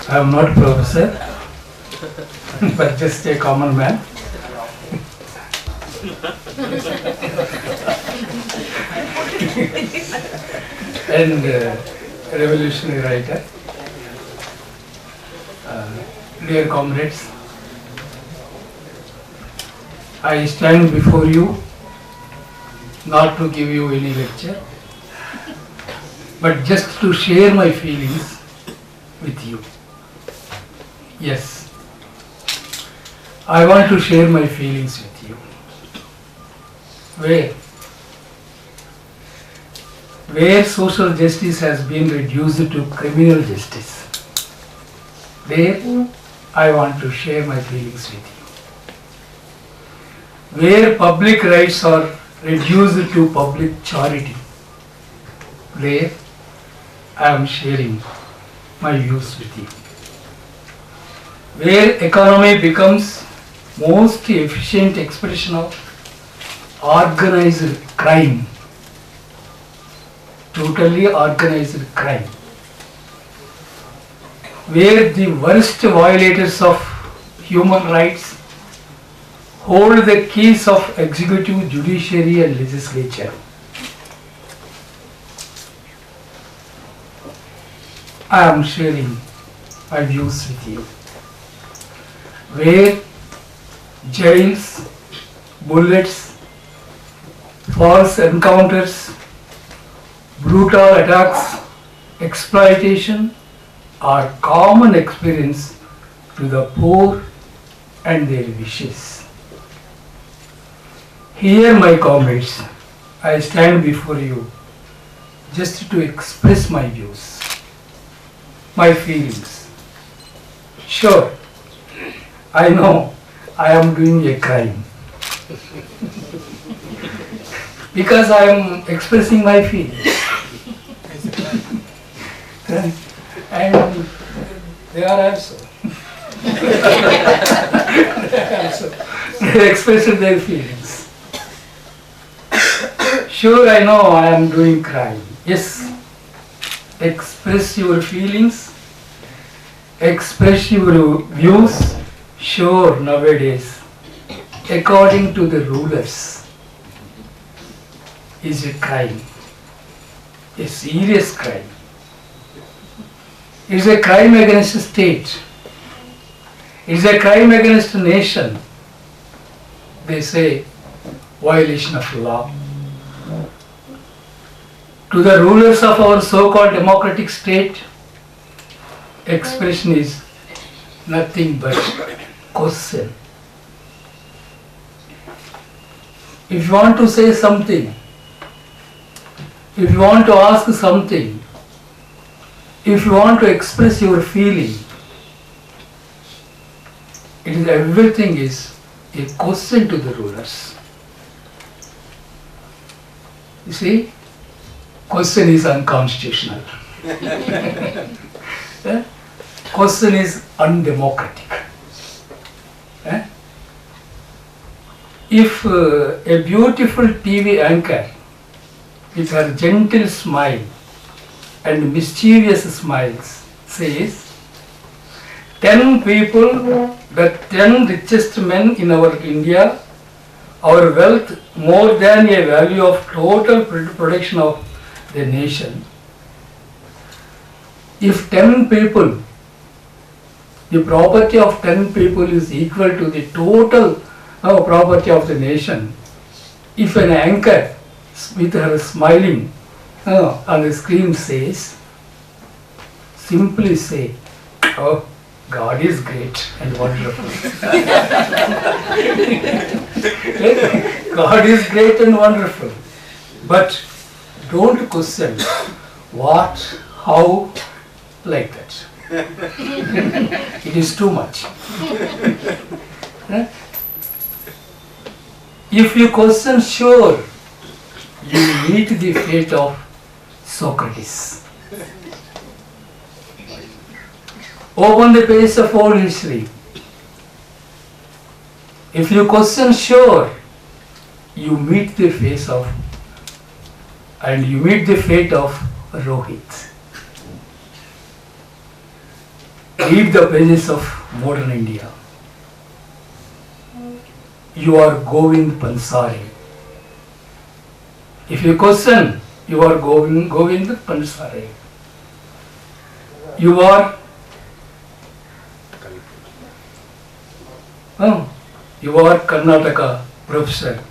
I am not professor, but just a common man. And revolutionary writer. Dear comrades, I stand before you not to give you any lecture, but just to share my feelings with you. Yes, I want to share my feelings with you. Where social justice has been reduced to criminal justice, there I want to share my feelings with you. Where public rights are reduced to public charity, there I am sharing my views with you. Where economy becomes most efficient expression of organized crime, totally organized crime, where the worst violators of human rights hold the keys of executive, judiciary and legislature. I am sharing my views with you. Where jails, bullets, false encounters, brutal attacks, exploitation are common experience to the poor and their wishes. Here, my comrades, I stand before you just to express my views, my feelings. Sure, I know I am doing a crime because I am expressing my feelings. And they are also. They express their feelings. Sure, I know I am doing crime. Yes, express your feelings, express your views. Sure, nowadays, according to the rulers, is a crime, a serious crime. It is a crime against the state. It is a crime against the nation. They say violation of law. To the rulers of our so-called democratic state, expression is nothing but question. If you want to say something, if you want to ask something, if you want to express your feeling, everything is a question to the rulers. You see, question is unconstitutional. Question is undemocratic. If a beautiful TV anchor with her gentle smile and mischievous smiles says, 10 people, the 10 richest men in our India, our wealth more than a value of total production of the nation. If 10 people, the property of 10 people is equal to the total property of the nation, if an anchor with her smiling on the screen says, simply say, oh, God is great and wonderful. God is great and wonderful. But don't question what, how, like that. It is too much. If you question, sure, you meet the fate of Socrates. Open the page of old history. If you question, sure, you meet the fate of Rohit. read the pages of modern India. You are Govind Pansari. If you question, you are Govind Pansari. You are Karnataka professor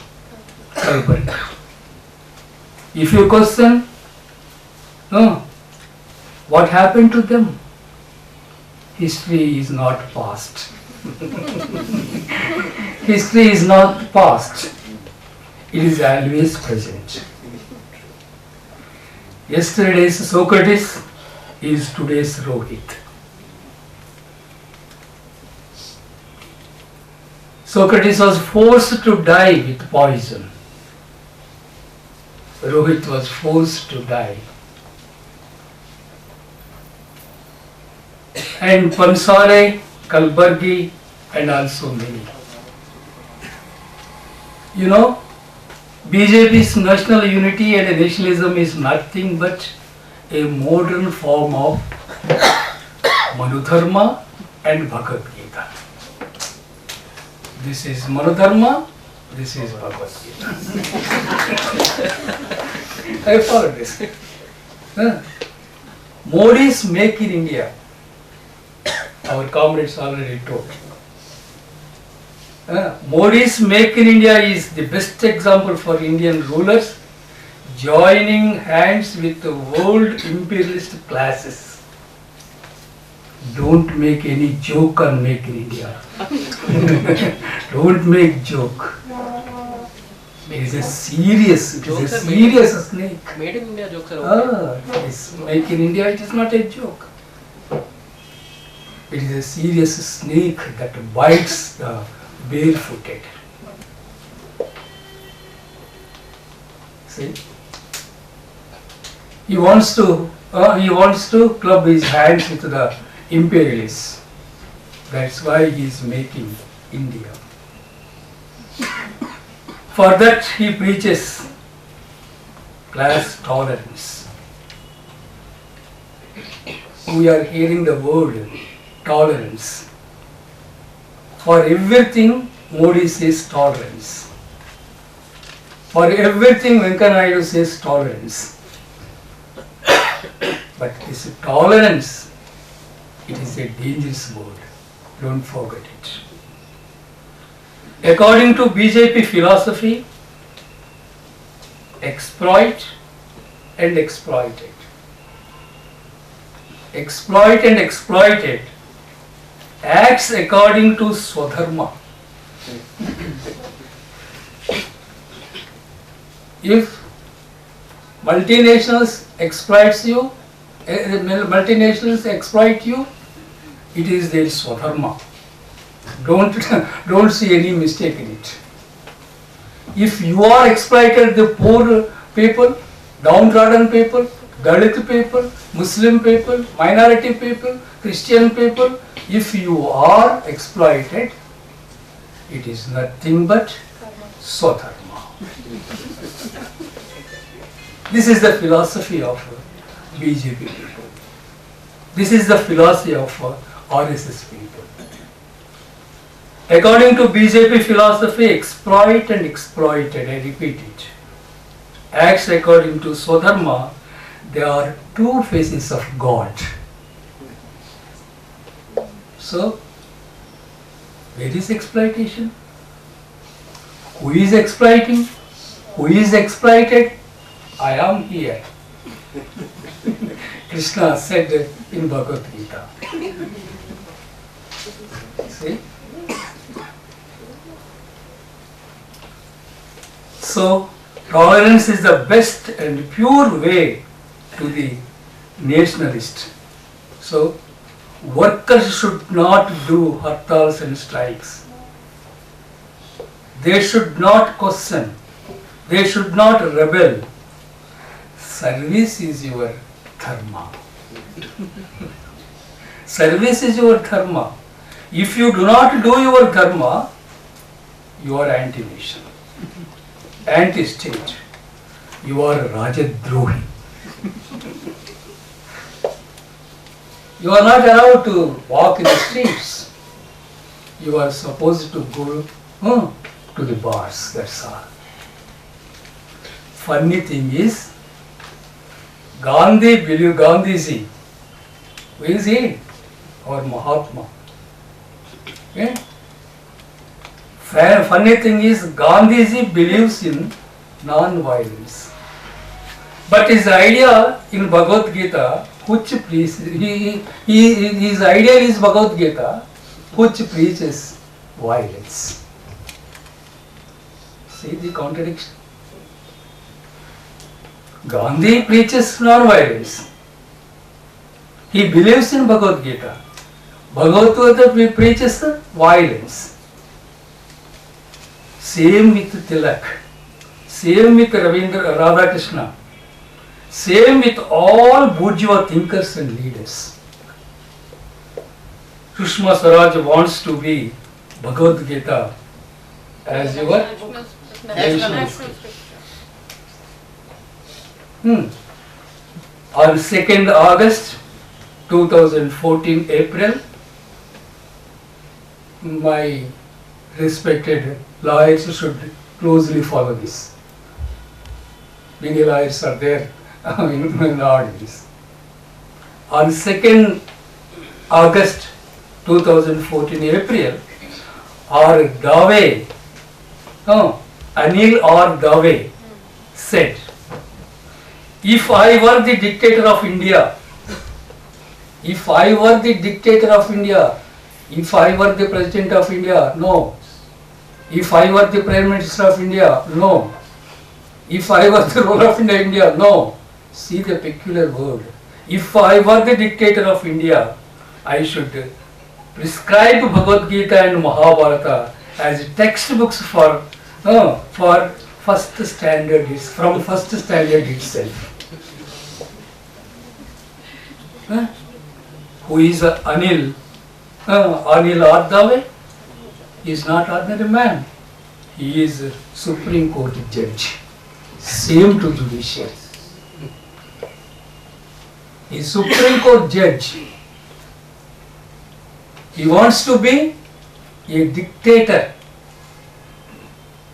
Kalyan. If you question, what happened to them? History is not past. History is not past. It is always present. Yesterday's Socrates is today's Rohit. Socrates was forced to die with poison. Rohit was forced to die. And Pansare, Kalburgi, and also many. You know, BJP's national unity and nationalism is nothing but a modern form of Manudharma and Bhagavad Gita. This is Manudharma, this is Bhagavad Gita. I follow this. Modi's Make in India, our comrades already told. Modi's Make in India is the best example for Indian rulers joining hands with the world imperialist classes. Don't make any joke on Make in India. Don't make joke. It is a serious snake. Made in India jokes are okay. Yes, Make in India, it is not a joke. It is a serious snake that bites the barefooted. See? He wants to club his hands with the imperialists. That's why he is making India. For that he preaches class tolerance. We are hearing the word tolerance. For everything, Modi says tolerance. For everything, Venkaiah Naidu says tolerance. But this tolerance, it is a dangerous word. Don't forget it. According to BJP philosophy, exploit and exploited. Exploit and exploited acts according to Swadharma. If multinationals exploit you, it is their Swadharma. Don't see any mistake in it. If you are exploited, the poor people, downtrodden people, Dalit people, Muslim people, minority people, Christian people, if you are exploited, it is nothing but Swadharma. This is the philosophy of BJP people. This is the philosophy of RSS people. According to BJP philosophy, exploit and exploited, I repeat it, acts according to Swadharma, there are two faces of God. So, where is exploitation? Who is exploiting? Who is exploited? I am here. Krishna said in Bhagavad Gita. See? So, tolerance is the best and pure way to the nationalist. So, workers should not do hartals and strikes. They should not question. They should not rebel. Service is your dharma. Service is your dharma. If you do not do your dharma, you are anti-nation, anti-state. You are Rajadrohi. You are not allowed to walk in the streets. You are supposed to go to the bars, that's all. Funny thing is, Gandhiji. Who is he? Our Mahatma. Okay? Funny thing is, Gandhiji believes in non-violence. But his idea in Bhagavad Gita, his ideal is Bhagavad Gita, which preaches violence. See the contradiction. Gandhi preaches non-violence. He believes in Bhagavad Gita. Bhagavad Gita preaches violence. Same with Tilak. Same with Ravindra Radhakrishna. Same with all bourgeois thinkers and leaders. Sushma Swaraj wants to be Bhagavad Gita as your national scripture. On 2nd August 2014 April, my respected lawyers should closely follow this. Many lawyers are there in the audience. On 2nd August 2014 April, R. Dave, Anil R. Dave said, if I were the dictator of India, if I were the dictator of India, if I were the president of India, no. If I were the prime minister of India, no. If I were the ruler of India, no. See the peculiar word. If I were the dictator of India, I should prescribe Bhagavad Gita and Mahabharata as textbooks for first standard, from first standard itself. Who is Anil? Anil Ardave is not ordinary man. He is a Supreme Court judge. Same to judiciary. He is Supreme Court judge. He wants to be a dictator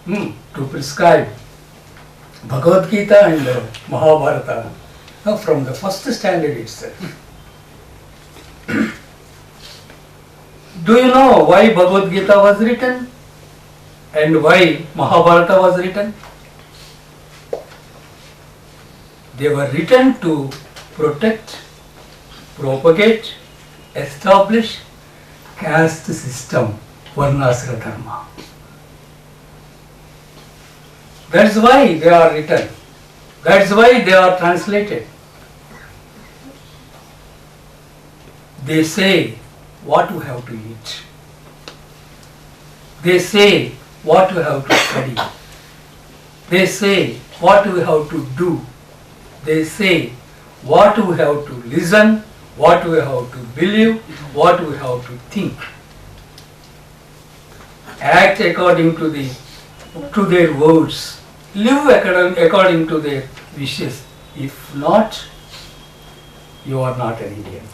to prescribe Bhagavad Gita and Mahabharata from the first standard itself. Do you know why Bhagavad Gita was written and why Mahabharata was written? They were written to protect, propagate, establish caste system, Varnasra Dharma. That's why they are written. That's why they are translated. They say what you have to eat. They say what you have to study. They say what you have to do. They say what you have to listen, what you have to believe, what you have to think. Act according to their words. Live according to their wishes. If not, you are not an Indian.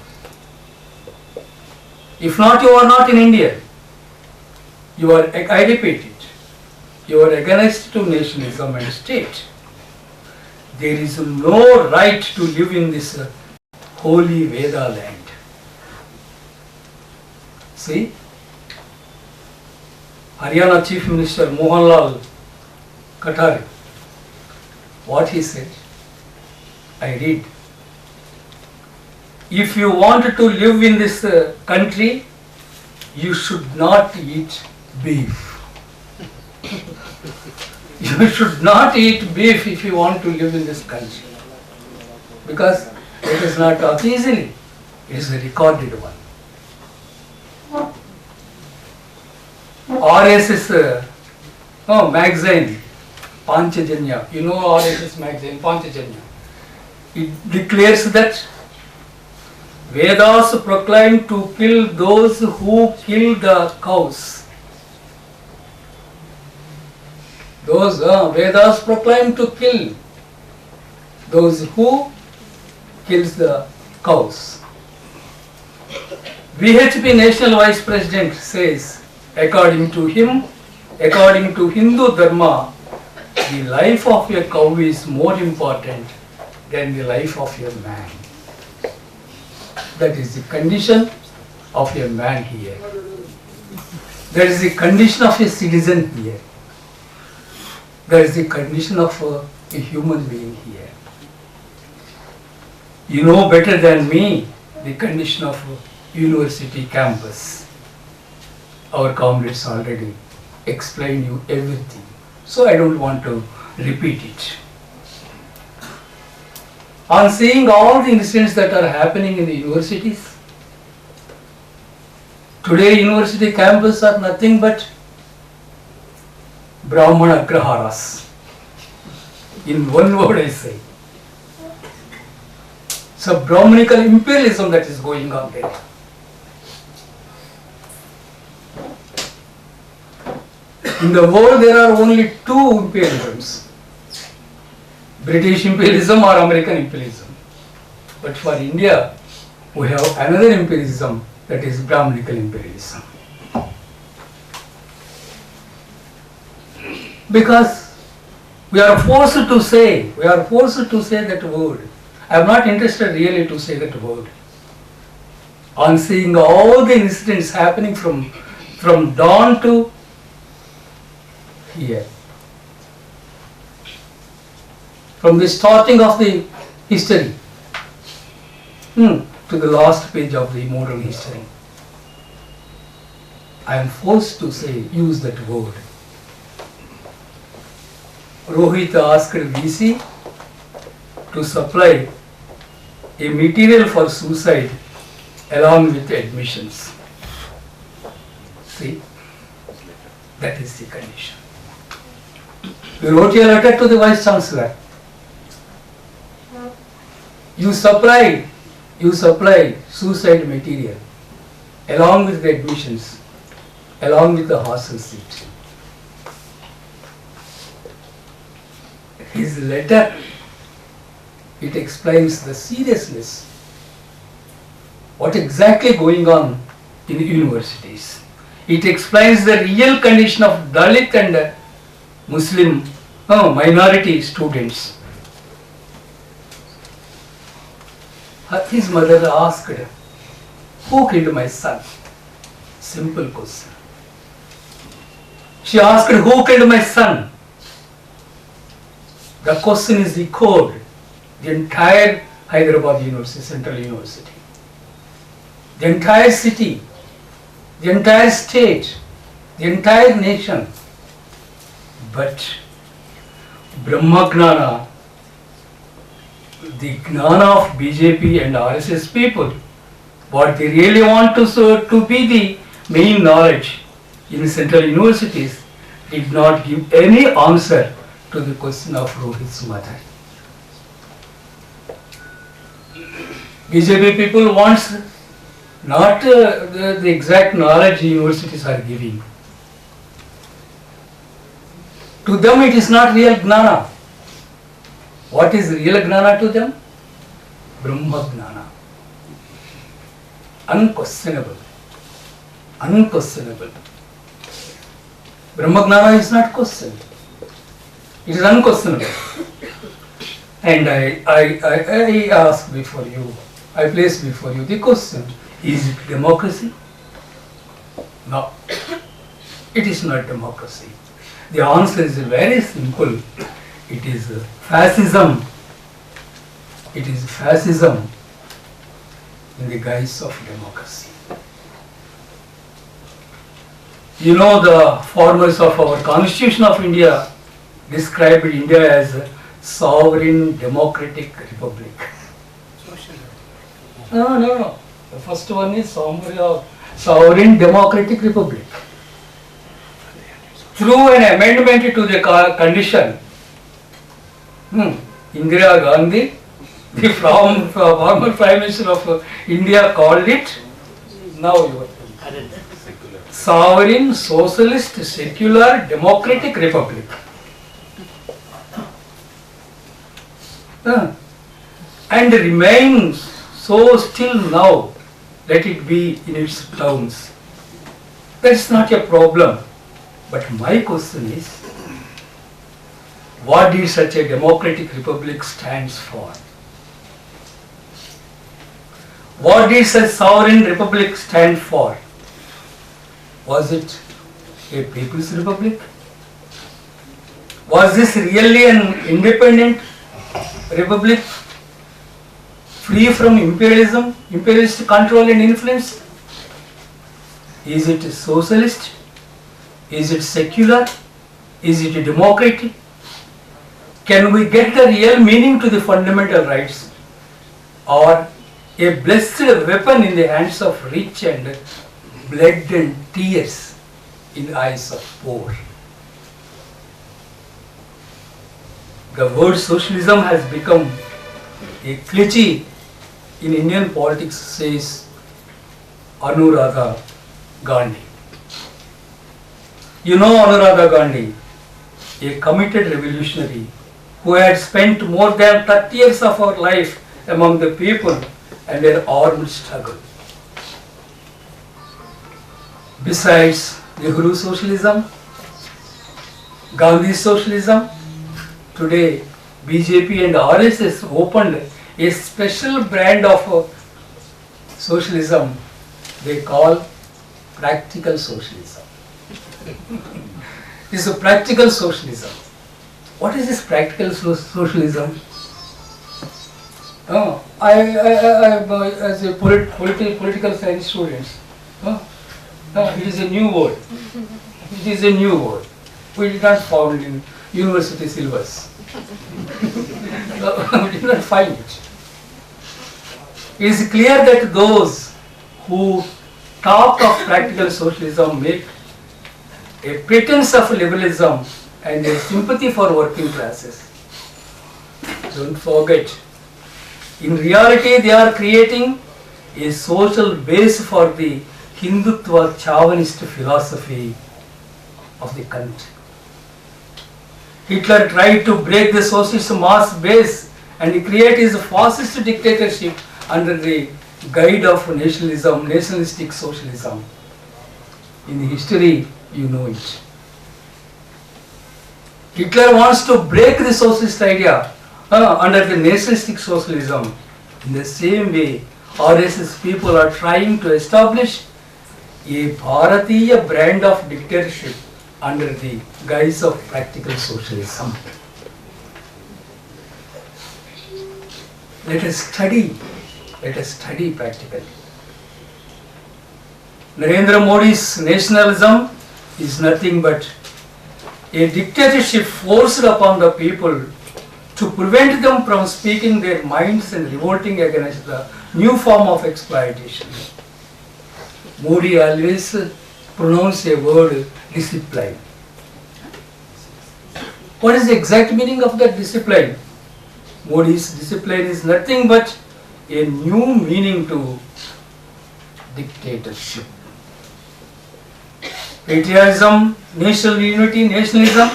If not, you are not an Indian. You are, I repeat it, you are against to nationalism and state. There is no right to live in this holy Veda land. See, Haryana Chief Minister Mohanlal Khatari, what he said, I read. If you want to live in this country, you should not eat beef. You should not eat beef if you want to live in this country. Because it is not taught easily. It is a recorded one. RSS magazine, Panchajanya. You know RSS magazine, Panchajanya. It declares that Vedas proclaim to kill those who kill the cows. Those Vedas proclaim to kill those who kills the cows. VHP National Vice President says, according to him, according to Hindu Dharma, the life of a cow is more important than the life of a man. That is the condition of a man here. That is the condition of a citizen here. That is the condition of a human being here. You know better than me the condition of a university campus. Our comrades already explained you everything. So I don't want to repeat it. On seeing all the incidents that are happening in the universities, today university campus are nothing but Brahmana Agraharas. In one word I say. So Brahmanical imperialism that is going on there. In the world there are only two imperialisms. British imperialism or American imperialism. But for India, we have another imperialism, that is Brahmanical imperialism. Because we are forced to say that word. I am not interested really to say that word. On seeing all the incidents happening from dawn to here. From the starting of the history to the last page of the modern history. I am forced to say, use that word. Rohit asked VC to supply a material for suicide along with admissions. See, that is the condition. You wrote a letter to the Vice Chancellor. You supply suicide material along with the admissions, along with the hostel seat. His letter, it explains the seriousness, what exactly going on in the universities. It explains the real condition of Dalit and Muslim minority students. His mother asked, who killed my son? Simple question. She asked, who killed my son? The question is echoed the entire Hyderabad University, Central University, the entire city, the entire state, the entire nation. But Brahmagnana, the Gnana of BJP and RSS people, what they really want to be the main knowledge in central universities, did not give any answer to the question of Rohit's mother. BJP people wants not the exact knowledge universities are giving. To them it is not real Gnana. What is real Gnana to them? Brahma Gnana. Unquestionable. Unquestionable. Brahma Gnana is not questioned. It is unquestionable. And I ask before you, I place before you the question, is it democracy? No. It is not democracy. The answer is very simple. It is fascism. It is fascism in the guise of democracy. You know, the formers of our Constitution of India described India as a sovereign democratic republic. No. The first one is sovereign democratic republic. Through an amendment to the condition, Indira Gandhi, the former Prime Minister of India, called it, now you sovereign, socialist, secular, democratic republic. And remains so still now let it be in its towns. That's not a problem. But my question is, what did such a democratic republic stands for? What did such sovereign republic stand for? Was it a people's republic? Was this really an independent republic, free from imperialism, imperialist control and influence? Is it socialist? Is it secular? Is it democratic? Can we get the real meaning to the fundamental rights, or a blessed weapon in the hands of rich and blood and tears in the eyes of poor? The word socialism has become a cliche in Indian politics, says Anuradha Gandhi. You know Anuradha Gandhi, a committed revolutionary who had spent more than 30 years of her life among the people and their armed struggle. Besides Nehru socialism, Gandhi socialism, today BJP and RSS opened a special brand of socialism they call practical socialism. This is a practical socialism. What is this practical socialism? As a political science student, it is a new word. It is a new word. We did not found in university syllabus. We did not find it. It is clear that those who talk of practical socialism make a pretense of liberalism and a sympathy for working classes. Don't forget, in reality they are creating a social base for the Hindutva chauvinist philosophy of the country. Hitler tried to break the socialist mass base and create his fascist dictatorship under the guide of nationalism, nationalistic socialism. In the history, you know it. Hitler wants to break the socialist idea under the nationalistic socialism. In the same way, RSS people are trying to establish a Bharatiya brand of dictatorship under the guise of practical socialism. Let us study practically. Narendra Modi's nationalism is nothing but a dictatorship forced upon the people to prevent them from speaking their minds and revolting against the new form of exploitation. Modi always pronounced a word, discipline. What is the exact meaning of that discipline? Modi's discipline is nothing but a new meaning to dictatorship. Patriotism, national unity, nationalism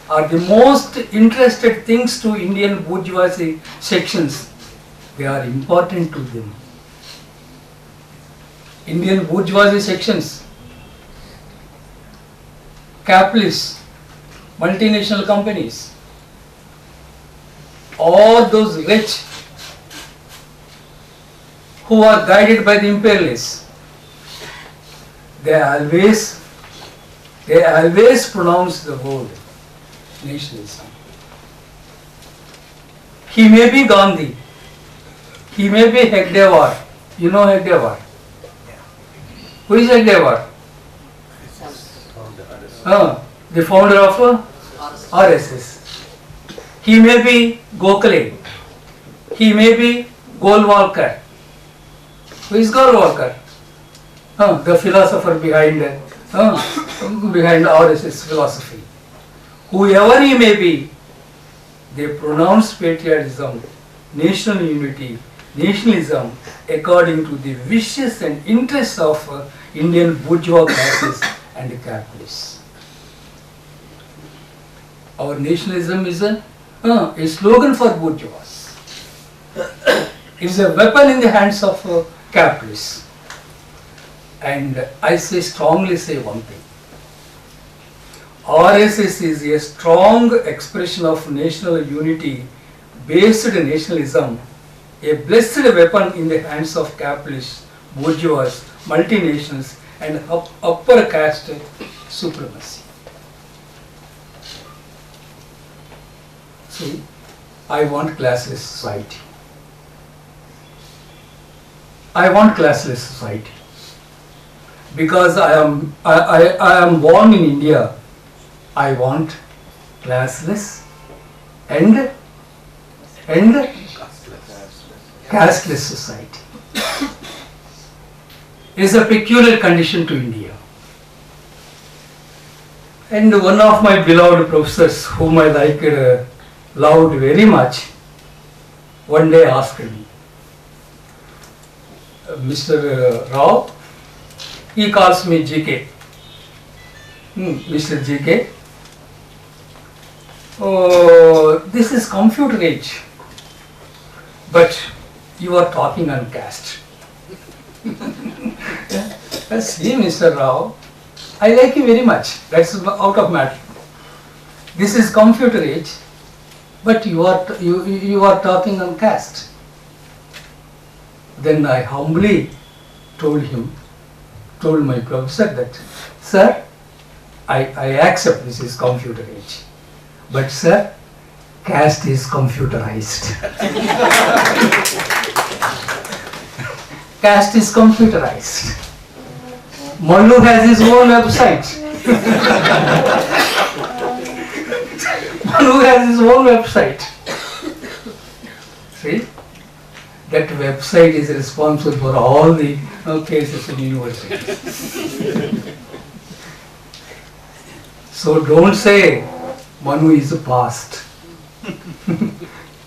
are the most interested things to Indian bourgeoisie sections. They are important to them. Indian bourgeoisie sections, capitalists, multinational companies, all those rich who are guided by the imperialists, they always pronounce the word nationalism. He may be Gandhi, he may be Hegdewar. You know Hegdewar? Who is Hegdewar? The founder of RSS. He may be Gokhale. He may be Golwalkar. Who is Golwalkar? The philosopher behind RSS philosophy. Whoever he may be, they pronounce patriotism, national unity, nationalism according to the wishes and interests of Indian bourgeois classes and capitalists. Our nationalism is a slogan for bourgeois. It is a weapon in the hands of capitalists. And I strongly say one thing. RSS is a strong expression of national unity based nationalism, a blessed weapon in the hands of capitalists, bourgeois, multinationals and upper caste supremacy. See, I want classless society. I want classless society. Because I am born in India, I want classless and casteless society. It is a peculiar condition to India. And one of my beloved professors, whom I loved very much, one day asked me, Mr. Rao, he calls me GK. Mr. GK, oh, this is computer age, but you are talking on caste. See, Mr. Rao, I like you very much. That's out of matter. This is computer age, but you are talking on caste. Then I humbly told my professor that, sir, I accept this is computer age, but sir, caste is computerized. Caste is computerized. Mallu has his own website. Mallu has his own website. See? That website is responsible for all the cases in universities. So don't say Manu is past.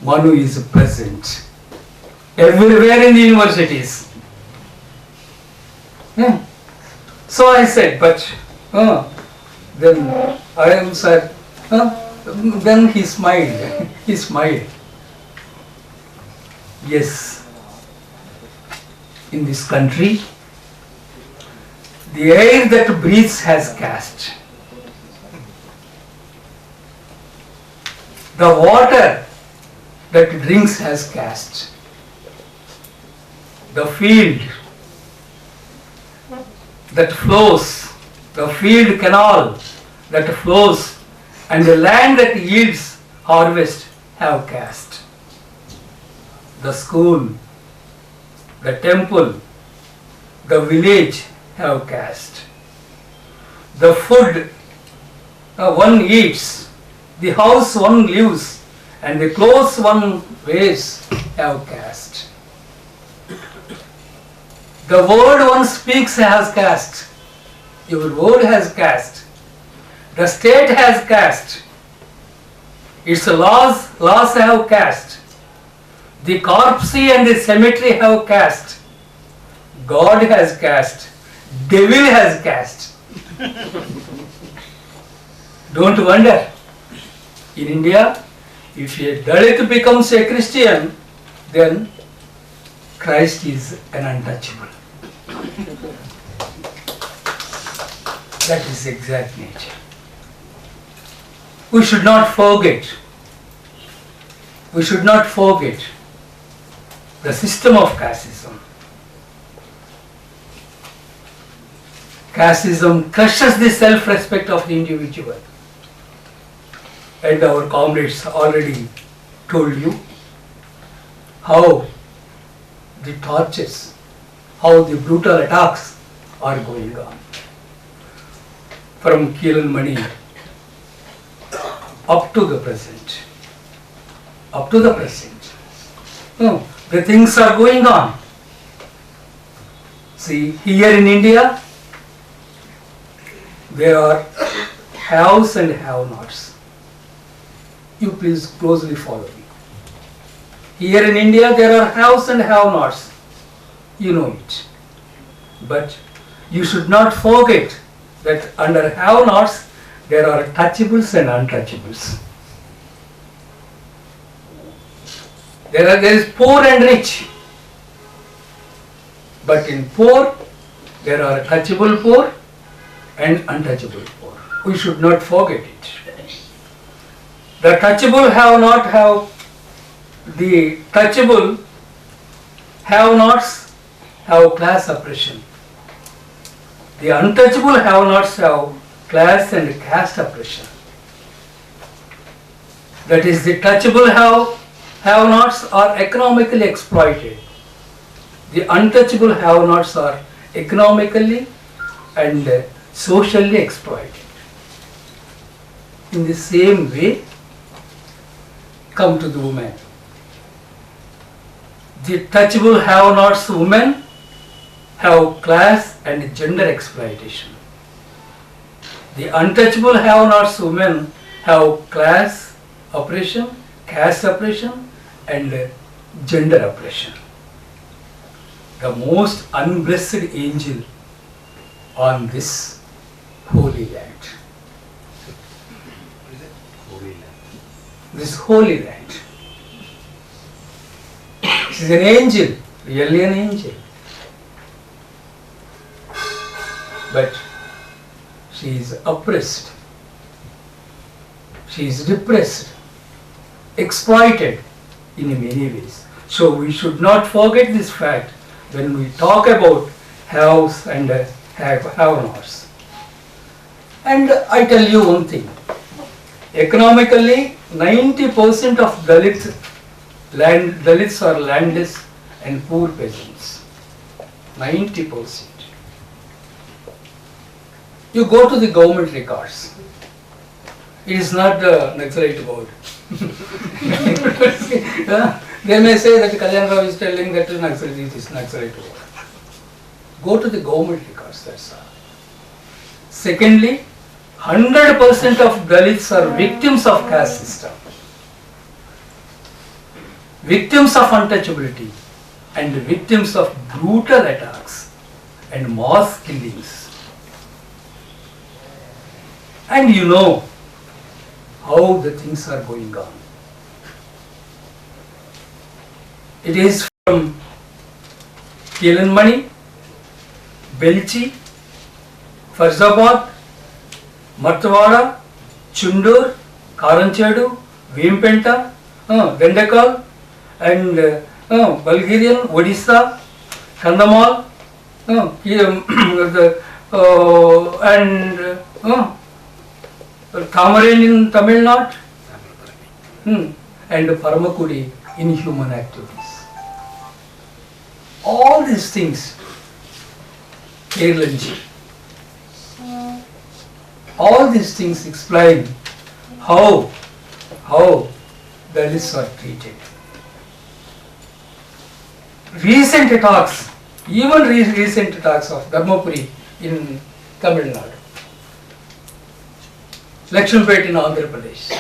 Manu is present. Everywhere in the universities. Yeah. So I said, but then I am said, then he smiled. He smiled. Yes, in this country, the air that breathes has caste. The water that drinks has caste. The field that flows, the field canal that flows, and the land that yields harvest have caste. The school, the temple, the village have caste. The food one eats, the house one lives, and the clothes one wears have caste. The word one speaks has caste. Your word has caste. The state has caste. Its laws have caste. The corpse and the cemetery have caste. God has caste. Devil has caste. Don't wonder. In India, if a Dalit becomes a Christian, then Christ is an untouchable. That is exact nature. We should not forget. We should not forget the system of casteism. Casteism crushes the self-respect of the individual. And our comrades already told you how the tortures, how the brutal attacks are going on. From Kiranmani up to the present. Up to the present. The things are going on. See, here in India, there are haves and have-nots. You please closely follow me. Here in India, there are haves and have-nots. You know it. But you should not forget that under have-nots, there are touchables and untouchables. There is poor and rich. But in poor, There are touchable poor and untouchable poor. We should not forget it. The touchable the touchable have-nots have class oppression. The untouchable have-nots have class and caste oppression. That is, the touchable have-nots are economically exploited. The untouchable have-nots are economically and socially exploited. In the same way, come to the women. The touchable have-nots women have class and gender exploitation. The untouchable have-nots women have class oppression, caste oppression and gender oppression. The most unblessed angel on this holy land. This holy land. She is an angel, really an angel. But she is oppressed. She is depressed, exploited in many ways. So we should not forget this fact when we talk about haves and have-nots. And I tell you one thing. Economically, 90% of Dalits are landless and poor peasants. 90%. You go to the government records. It is not the Naxalite board. They may say that Kalyan Rao is telling that Naxalite is Naxalite board. Go to the government records, that's all. Secondly, 100% of Dalits are victims of caste system, victims of untouchability and victims of brutal attacks and mass killings. And you know how the things are going on. It is from Kalyan, Belchi, Farzabad, Martwada, Chundur, Karanchedu, Vimpenta, Vendakal, and Bulgarian, Odisha, Kandamal, and Tamarin in Tamil Nadu, and Paramakudi in human activities. All these things, Kerala, all these things explain how Dalits are treated. Recent attacks, even recent attacks of Dharmapuri in Tamil Nadu, Lakshmipet in Andhra Pradesh,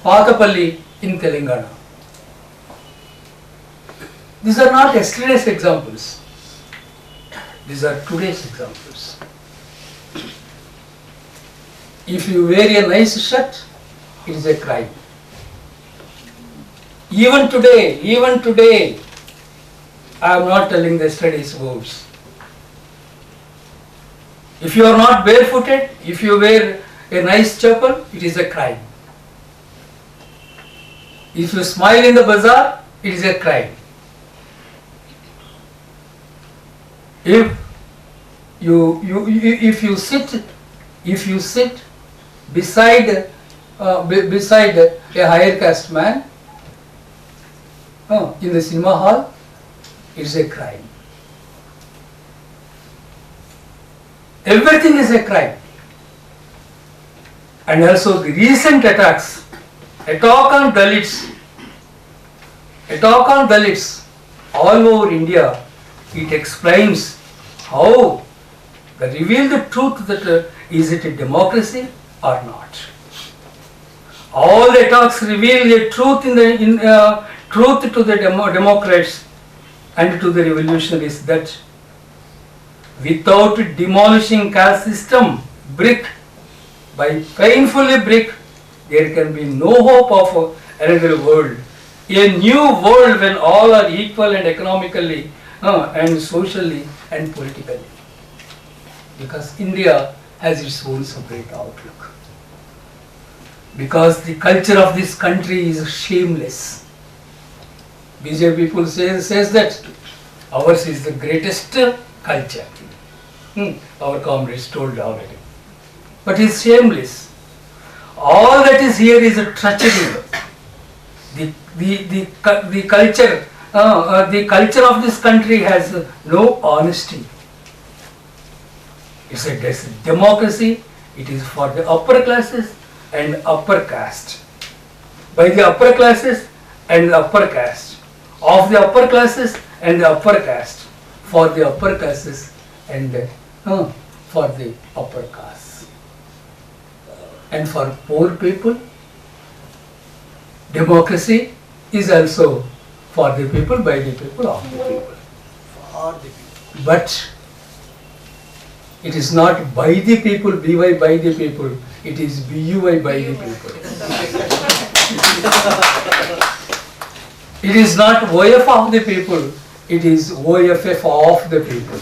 Patapalli in Telangana. These are not yesterday's examples. These are today's examples. If you wear a nice shirt, it is a crime. Even today, I am not telling the yesterday's words. If you are not barefooted, if you wear a nice chapel, it is a crime. If you smile in the bazaar, it is a crime. If you sit beside a higher caste man in the cinema hall, it is a crime. Everything is a crime. And also the recent attacks, attack on Dalits all over India, it explains how they reveal the truth that is it a democracy or not. All the attacks reveal the truth truth to the Democrats and to the revolutionaries that without demolishing caste system brick by painfully brick, there can be no hope of another world. A new world when all are equal and economically and socially and politically. Because India has its own separate outlook. Because the culture of this country is shameless. BJP people says that ours is the greatest culture. Our comrades told already. But it's shameless. All that is here is a treachery. The culture of this country has no honesty. It's a democracy. It is for the upper classes and upper caste. By the upper classes and the upper caste. Of the upper classes and the upper caste. For the upper classes and for the upper caste. And for poor people, democracy is also for the people, by the people, of the people. For the people. But it is not by the people, BY by the people, it is BUY by the people. It is not OF of the people, it is OFF of the people.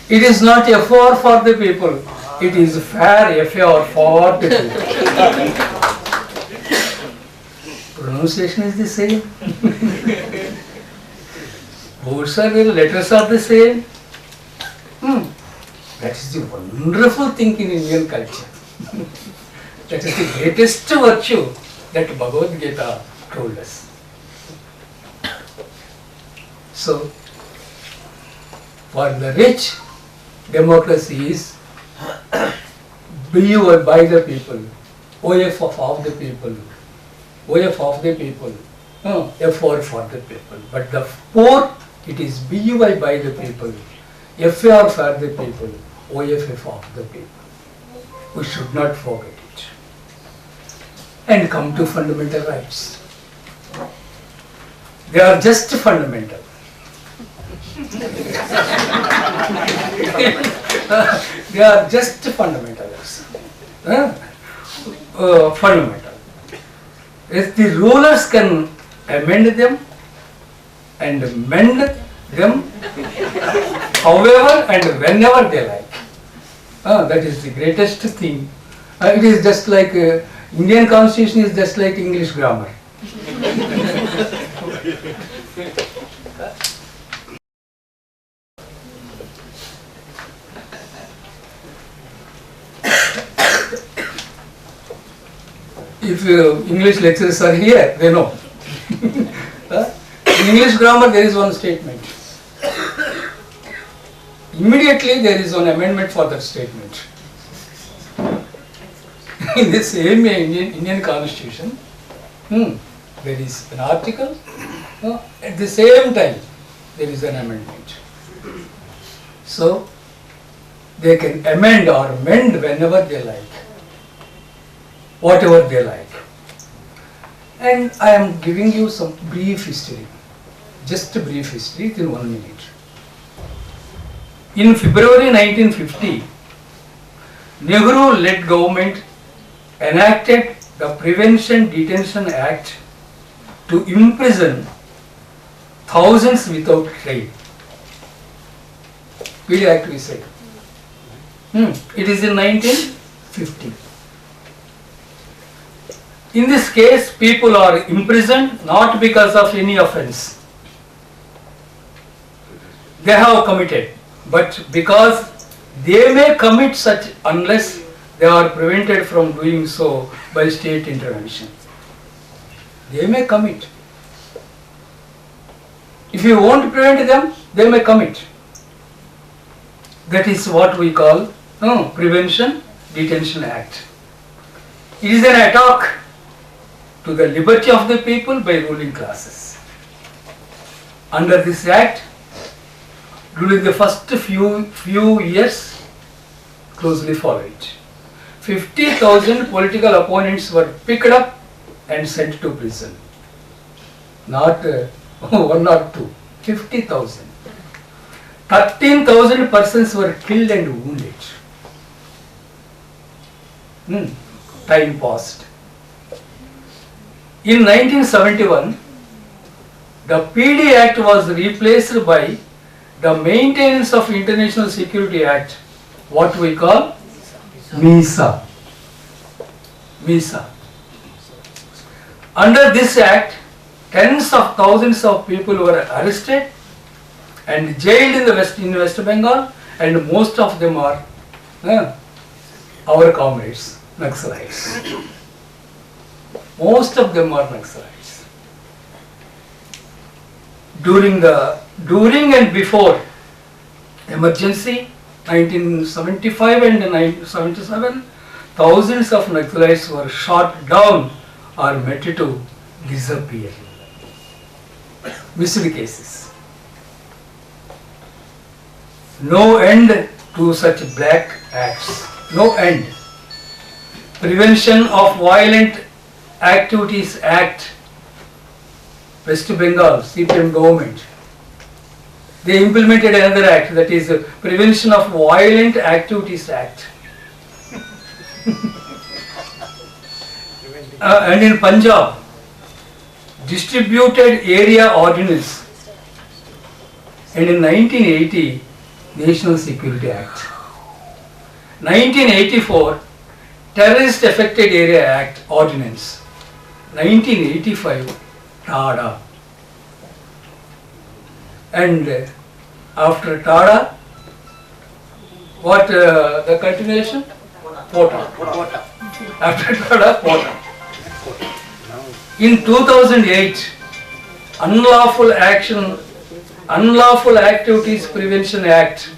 It is not FR for the people, it is fair FR for the people. Pronunciation is the same. Words are the letters are the same. That is the wonderful thing in Indian culture. That is the greatest virtue that Bhagavad Gita told us. So, for the rich, democracy is BU by the people, OF of the people, OF of the people, FR for the people. But the poor, it is BUI by the people, FR for the people, OFF of the people. We should not forget it. And come to fundamental rights. They are just fundamental. They are just fundamentals. Fundamental. If the rulers can amend them and mend them however and whenever they like. That is the greatest thing. It is just like Indian constitution is just like English grammar. If English lecturers are here, they know. In English grammar there is one statement. Immediately there is one amendment for that statement. In the same Indian constitution, there is an article, at the same time there is an amendment. So, they can amend or mend whenever they like, whatever they like. And I am giving you some brief history, just a brief history in 1 minute. In February 1950, Nehru-led government enacted the Prevention Detention Act to imprison thousands without trial. PD Act we said. It is in 1950. In this case, people are imprisoned not because of any offence they have committed, but because they may commit such unless they are prevented from doing so by state intervention. They may commit. If you won't prevent them, they may commit. That is what we call Prevention Detention Act. It is an attack to the liberty of the people by ruling classes. Under this act, during the first few years, closely follow it. 50,000 political opponents were picked up and sent to prison. Not one or two, 50,000. 13,000 persons were killed and wounded. Time passed. In 1971, The PD Act was replaced by the Maintenance of International Security Act, what we call MISA. MISA. Under this act, tens of thousands of people were arrested and jailed in West Bengal, and most of them are our comrades, Naxalites. Most of them are Naxalites. During and before emergency, 1975 and 1977, thousands of Naxalites were shot down or made to disappear. Missed cases. No end to such black acts. No end. Prevention of Violent Activities Act, West Bengal, CPM government. They implemented another act, that is Prevention of Violent Activities Act. And in Punjab, Distributed Area Ordinance. And in 1980, National Security Act. 1984, Terrorist Affected Area Act Ordinance. 1985, TADA. And after TADA, what the continuation? POTA. After TADA, POTA. In 2008, Unlawful Activities Prevention Act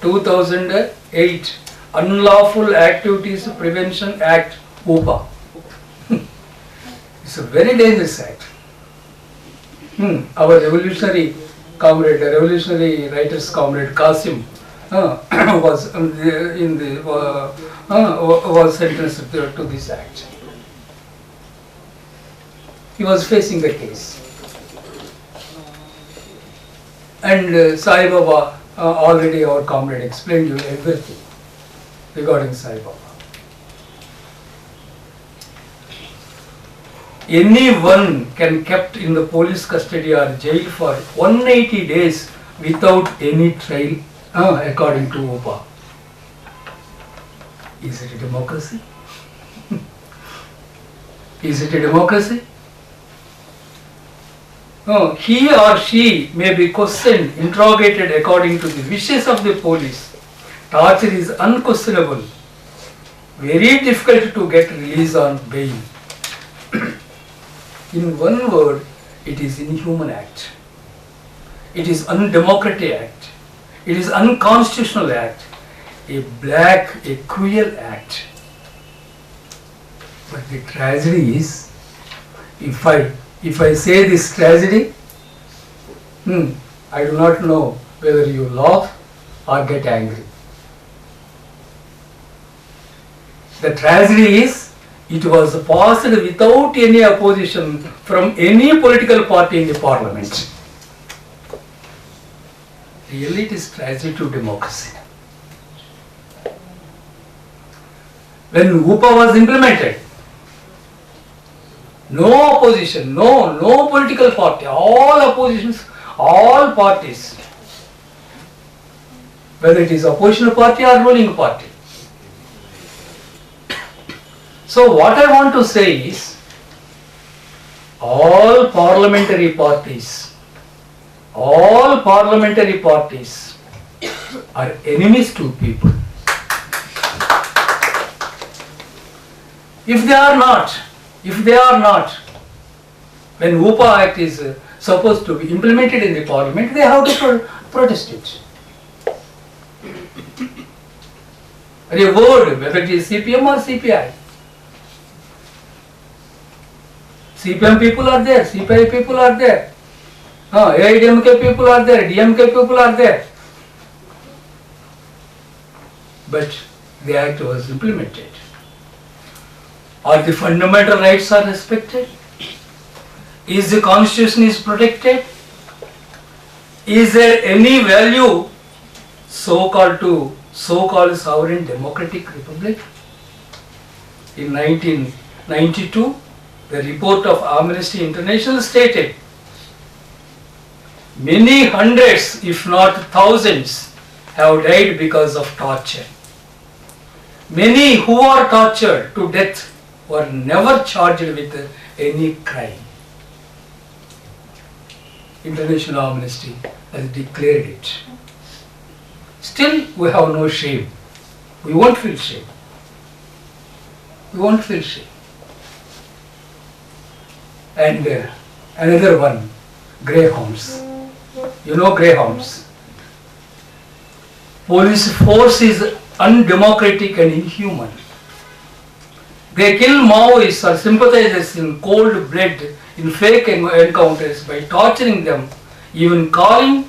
2008, Unlawful Activities Prevention Act, UPA. It's a very dangerous act. Our revolutionary comrade, the revolutionary writer's comrade Qasim was sentenced to this act. He was facing the case. And Sai Baba, already our comrade explained you everything regarding Sai Baba. Anyone can kept in the police custody or jail for 180 days without any trial, according to UPA. Is it a democracy? Is it a democracy? No, he or she may be questioned, interrogated according to the wishes of the police. Torture is unquestionable. Very difficult to get release on bail. In one word, it is inhuman act. It is undemocratic act. It is unconstitutional act. A cruel act. But the tragedy is, if I say this tragedy, I do not know whether you laugh or get angry. The tragedy is, it was passed without any opposition from any political party in the parliament. Really, it is tragedy to democracy. When UPA was implemented, no opposition, no political party, all oppositions, all parties, whether it is opposition party or ruling party. So what I want to say is, all parliamentary parties are enemies to people. If they are not, when UPA Act is supposed to be implemented in the parliament, they have to protest it. A word, whether it is CPM or CPI. CPM people are there, CPI people are there, AIDMK people are there, DMK people are there. But the act was implemented. Are the fundamental rights are respected? Is the constitution is protected? Is there any value so-called sovereign democratic republic? In 1992, the report of Amnesty International stated Many hundreds, if not thousands, have died because of torture. Many who are tortured to death were never charged with any crime. International Amnesty has declared it. Still, we have no shame. We won't feel shame. We won't feel shame. And another one, greyhounds. You know greyhounds. Police force is undemocratic and inhuman. They kill Maoists or sympathizers in cold blood in fake encounters by torturing them, even cutting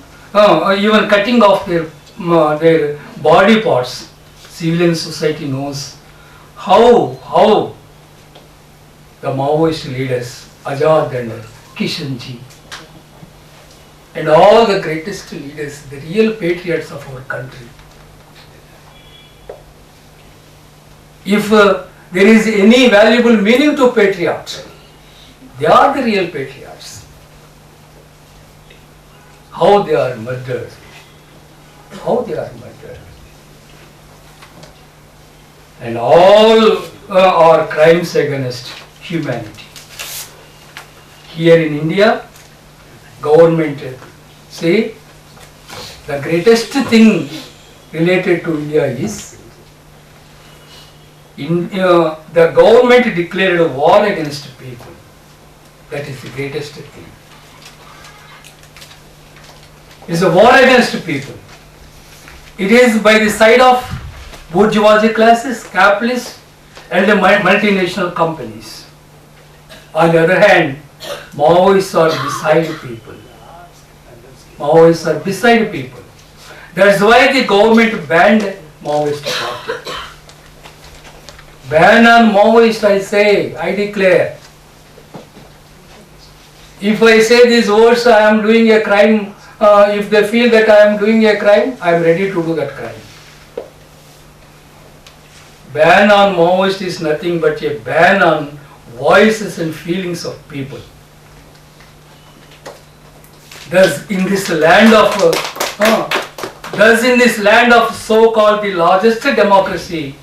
off their body parts. Civilian society knows how the Maoist leaders, Azad and Kishanji, and all the greatest leaders, the real patriots of our country. If there is any valuable meaning to patriot, they are the real patriots. How they are murdered. How they are murdered. And all are crimes against humanity. Here in India, government say the greatest thing related to India is the government declared a war against people. That is the greatest thing. It's a war against people. It is by the side of bourgeoisie classes, capitalists, and the multinational companies. On the other hand, Maoists are beside people. Maoists are beside people. That's why the government banned Maoist party. Ban on Maoist, I say, I declare. If I say these words, I am doing a crime. If they feel that I am doing a crime, I am ready to do that crime. Ban on Maoist is nothing but a ban on voices and feelings of people. Thus, in this land of so-called the largest democracy,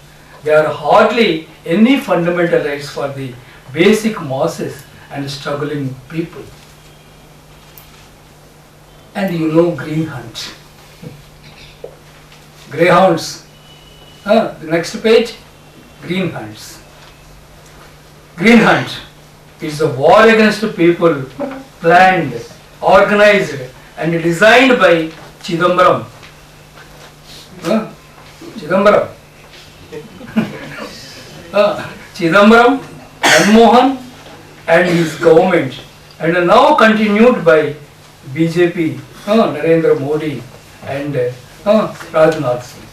there are hardly any fundamental rights for the basic masses and struggling people. And you know green hunt. Greyhounds. The next page, green hunts. Green hunt is a war against people planned, organized and designed by Chidambaram. Chidambaram, Manmohan and his government, and now continued by BJP, Narendra Modi and Rajnath Singh.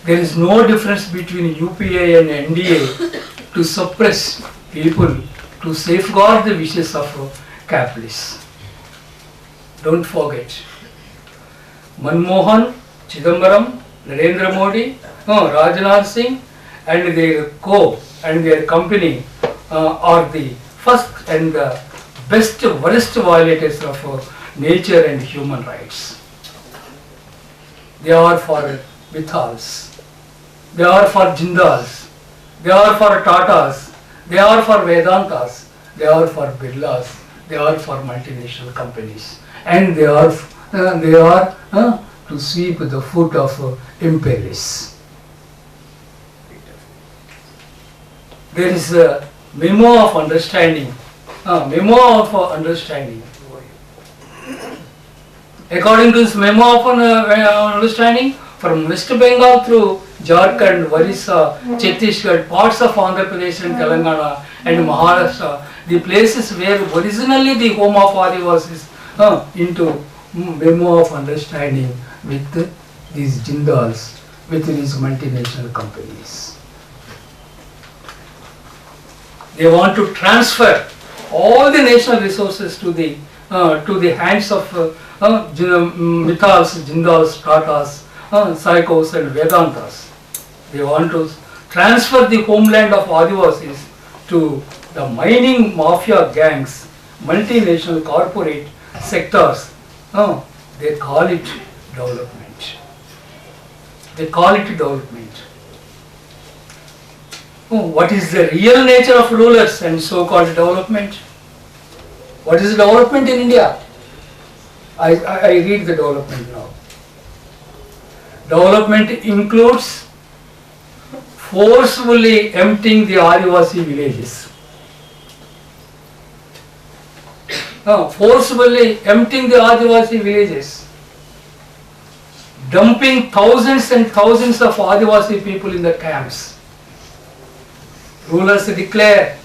There is no difference between UPA and NDA to suppress people, to safeguard the wishes of capitalists. Don't forget. Manmohan, Chidambaram, Narendra Modi, Rajnath Singh and their and their company are the first and the worst violators of nature and human rights. They are for Mithals. They are for Jindals. They are for Tatas. They are for Vedantas. They are for Birlas. They are for multinational companies. And they are to sweep the foot of imperialists. There is a memo of understanding. According to this memo of understanding, from West Bengal through Jharkhand, Orissa, Chhattisgarh, parts of Andhra Pradesh and Telangana and Maharashtra, the places where originally the home of Adivasis into memo of understanding with these Jindals, with these multinational companies. They want to transfer all the national resources to the hands of Mithals, Jindals, Tatas, Psychos and Vedantas. They want to transfer the homeland of Adivasis to the mining mafia gangs, multinational corporate sectors, they call it development. They call it development. What is the real nature of rulers and so-called development? What is development in India? I read the development now. Development includes forcefully emptying the Adivasi villages. Forcefully emptying the Adivasi villages. Dumping thousands and thousands of Adivasi people in the camps. Rulers declare,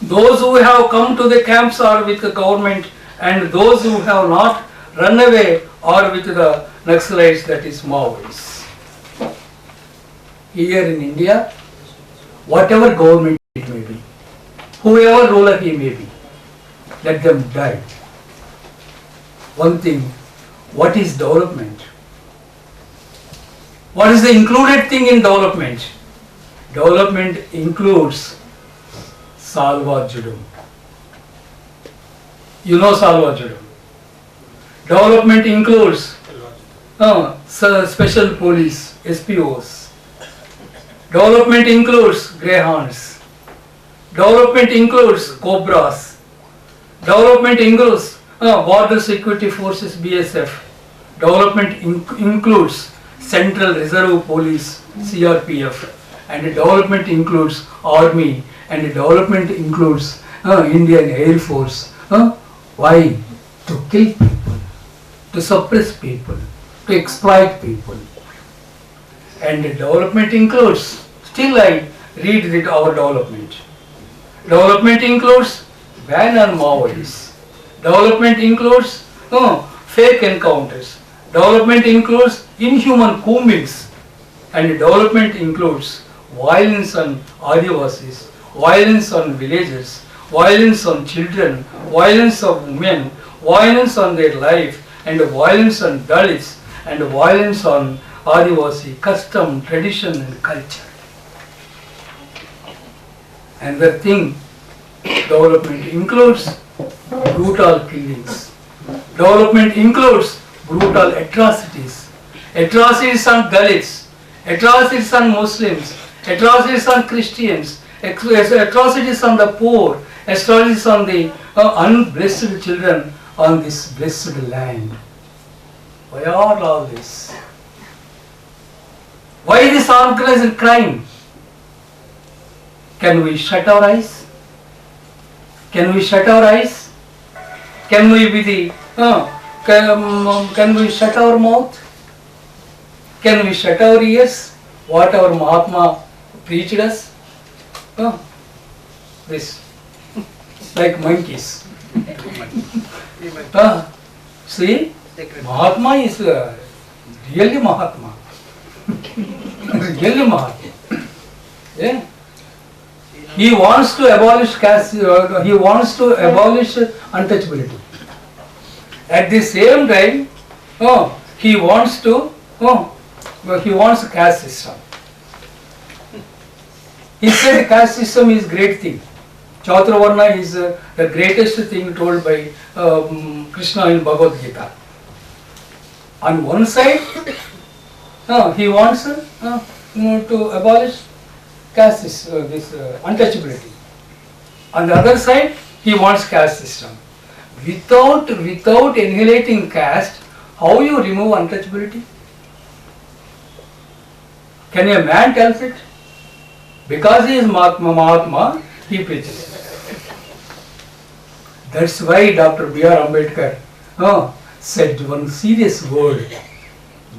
those who have come to the camps are with the government, and those who have not run away are with the Naxalites, that is Maoists. Here in India, whatever government it may be, whoever ruler he may be, let them die. One thing, what is development? What is the included thing in development? Development includes salva judum. You know salva judum. Development includes special police, SPOs. Development includes greyhounds. Development includes cobras. Development includes border security forces, BSF. Development includes Central Reserve Police, CRPF. And development includes army, and development includes Indian Air Force. Why? To kill people, to suppress people, to exploit people. And development includes, still I read our development. Development includes ban on Maoists. Development includes fake encounters. Development includes inhuman combings. And development includes violence on Adivasis, violence on villagers, violence on children, violence of women, violence on their life, and violence on Dalits, and violence on Adivasi custom, tradition and culture. Another thing, development includes brutal killings. Development includes brutal atrocities. Atrocities on Dalits, atrocities on Muslims, atrocities on Christians, atrocities on the poor, atrocities on the unblessed children on this blessed land. Why are all this? Why this organized crime? Can we shut our eyes? Can we shut our eyes? Can we be the can we shut our mouth? Can we shut our ears? What our Mahatma preached us? This, like monkeys. See, Mahatma is really Mahatma. Really Mahatma. Yeah. He wants to abolish caste, he wants to abolish untouchability. At the same time, he wants caste system. He said caste system is great thing. Chaturvarna is the greatest thing told by Krishna in Bhagavad Gita. On one side, he wants to abolish caste system, this untouchability. On the other side, he wants caste system. Without annihilating caste, how you remove untouchability? Can a man tell it? Because he is Mahatma, he preaches. That's why Dr. B.R. Ambedkar said one serious word: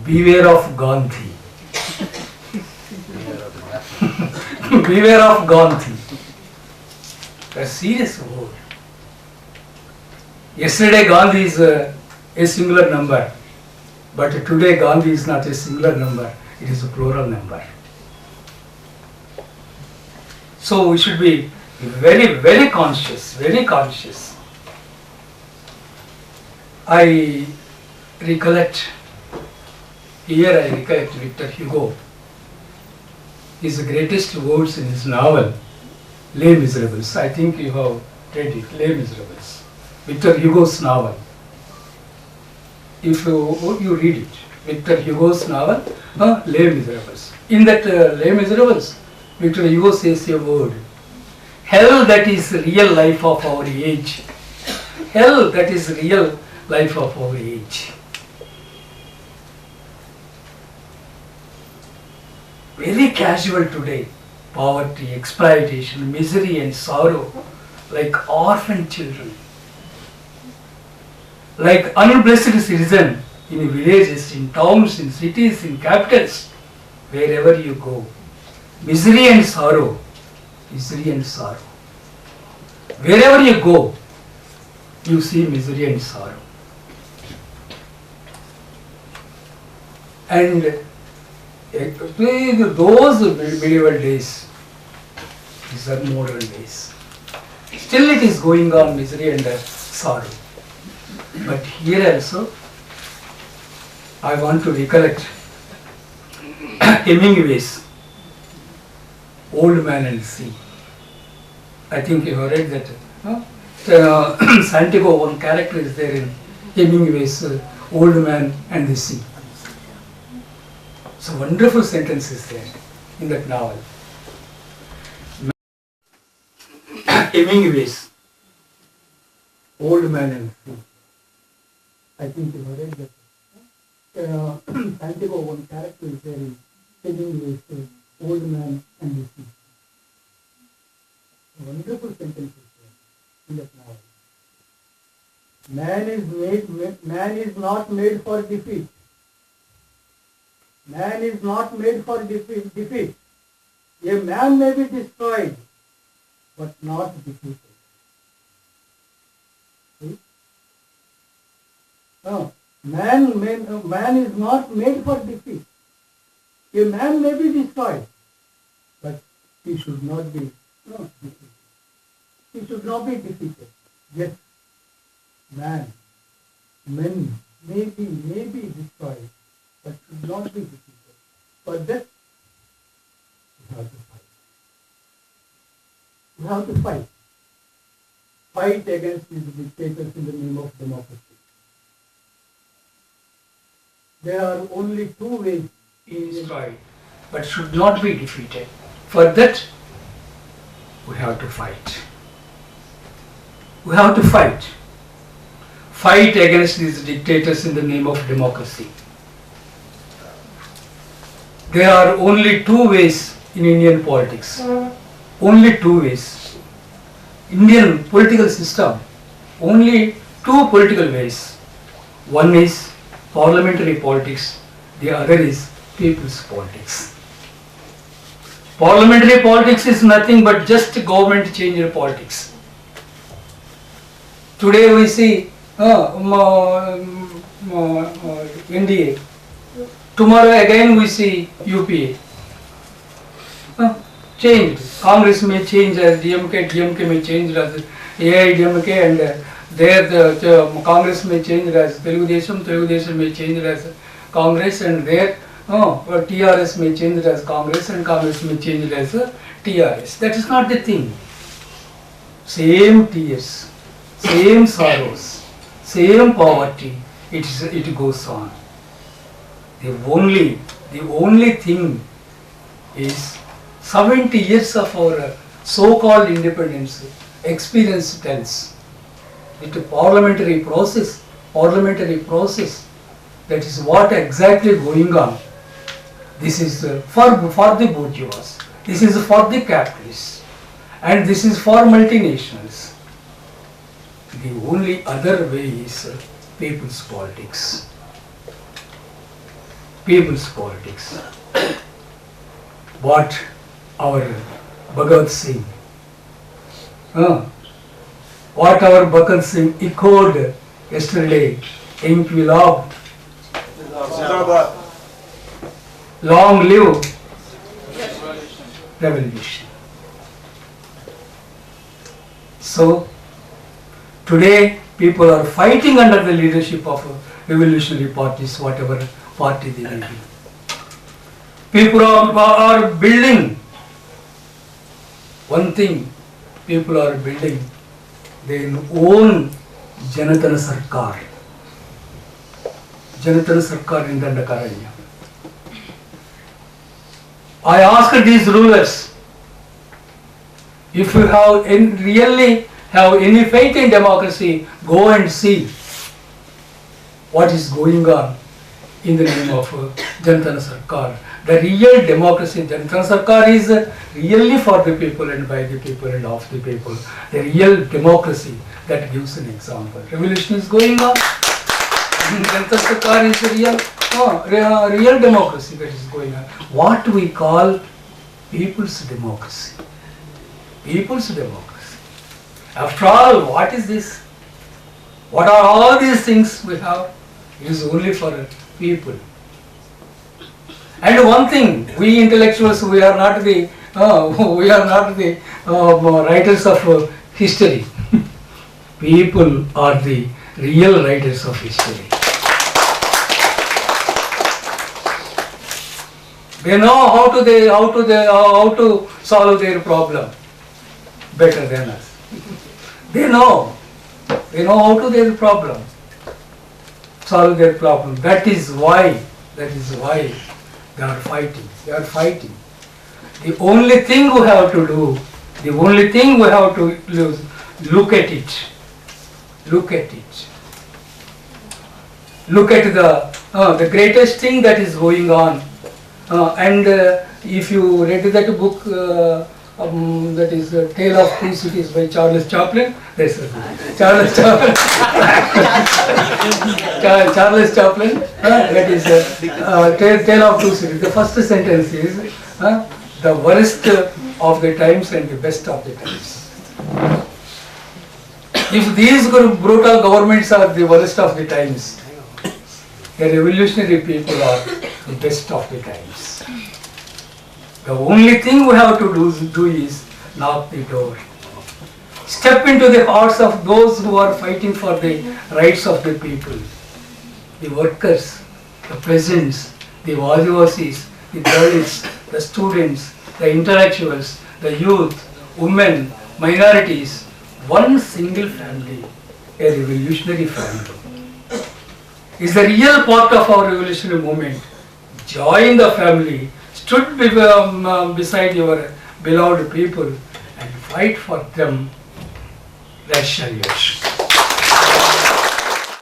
beware of Gandhi. Beware of Gandhi. A serious word. Yesterday Gandhi is a singular number, but today Gandhi is not a singular number, it is a plural number. So we should be very, very conscious, very conscious. I recollect Victor Hugo. His greatest words in his novel, Les Miserables. I think you have read it, Les Miserables. Victor Hugo's novel. If you read it, Victor Hugo's novel, Les Miserables. In that Les Miserables, Victor Hugo says a word. Hell, that is real life of our age. Hell, that is real life of our age. Very casual today. Poverty, exploitation, misery and sorrow, like orphan children. Like unblessed citizen in villages, in towns, in cities, in capitals, wherever you go. Misery and sorrow. Misery and sorrow. Wherever you go, you see misery and sorrow. And those medieval days, these are modern days. Still it is going on, misery and sorrow. But here also, I want to recollect Hemingway's Old Man and Sea. I think you have read that. No? Santiago, one character is there in Hemingway's Old Man and the Sea. So wonderful sentences there in that novel. Hemingway's Old Man and Sea. I think you have read that. Santiago, one character is there in Hemingway's Old Man and the Sea. Wonderful sentences there in that novel. Man is not made for defeat. Man is not made for defeat. A man may be destroyed, but not defeated. See? No, man is not made for defeat. A man may be destroyed, but he should not be defeated. He should not be defeated. Yes, men may be destroyed, but should not be defeated. For that, we have to fight. We have to fight. Fight against these dictators in the name of democracy. There are only two ways in destroyed, but should not be defeated. For that, we have to fight. We have to fight. Fight against these dictators in the name of democracy. There are only two ways in Indian politics. Only two ways. Indian political system, only two political ways. One is parliamentary politics, the other is people's politics. Parliamentary politics is nothing but just government change politics. Today we see NDA. Tomorrow again we see UPA. Change. Congress may change as DMK may change as AIDMK, and there the Congress may change as Telugudesam may change as Congress, and there TRS may change as Congress, and Congress may change as TRS. That is not the thing. Same tears, same sorrows, same poverty, it goes on. The only thing is 70 years of our so-called independence experience tells that the parliamentary process, that is what exactly going on. This is for the bourgeois, this is for the capitalists, and this is for multinationals. The only other way is people's politics. People's politics. What our Bhagat Singh, what our Bhagat Singh echoed yesterday, Inquilab, long live revolution. So today people are fighting under the leadership of revolutionary parties, whatever party they may be. People are building one thing, people are building their own Janatana Sarkar. Janatana Sarkar in Dandakaranya. I asked these rulers, if you have really have any faith in democracy, go and see what is going on in the name of Janatana Sarkar. The real democracy, Janatana Sarkar is really for the people and by the people and of the people. The real democracy that gives an example. Revolution is going on. Janatana Sarkar is real democracy that is going on. What we call people's democracy. People's democracy. After all, what is this? What are all these things we have? It is only for people. And one thing, we intellectuals, we are not the writers of history. People are the real writers of history. They know how to solve their problem better than us. They know how to their problem, solve their problem. That is why they are fighting. They are fighting. The only thing we have to do, the only thing we have to look at it. Look at it. Look at the greatest thing that is going on. And if you read that book, that is Tale of Two Cities by Charles Chaplin. Charles Chaplin. Charles Chaplin. That is Tale of Two Cities. The first sentence is the worst of the times and the best of the times. If these brutal governments are the worst of the times, the revolutionary people are the best of the times. The only thing we have to do is knock the door. Step into the hearts of those who are fighting for the rights of the people. The workers, the peasants, the Vadivasis, the Dalits, the students, the intellectuals, the youth, women, minorities. One single family, a revolutionary family, is the real part of our revolutionary movement. Join the family, stood beside your beloved people and fight for them. Let's salute.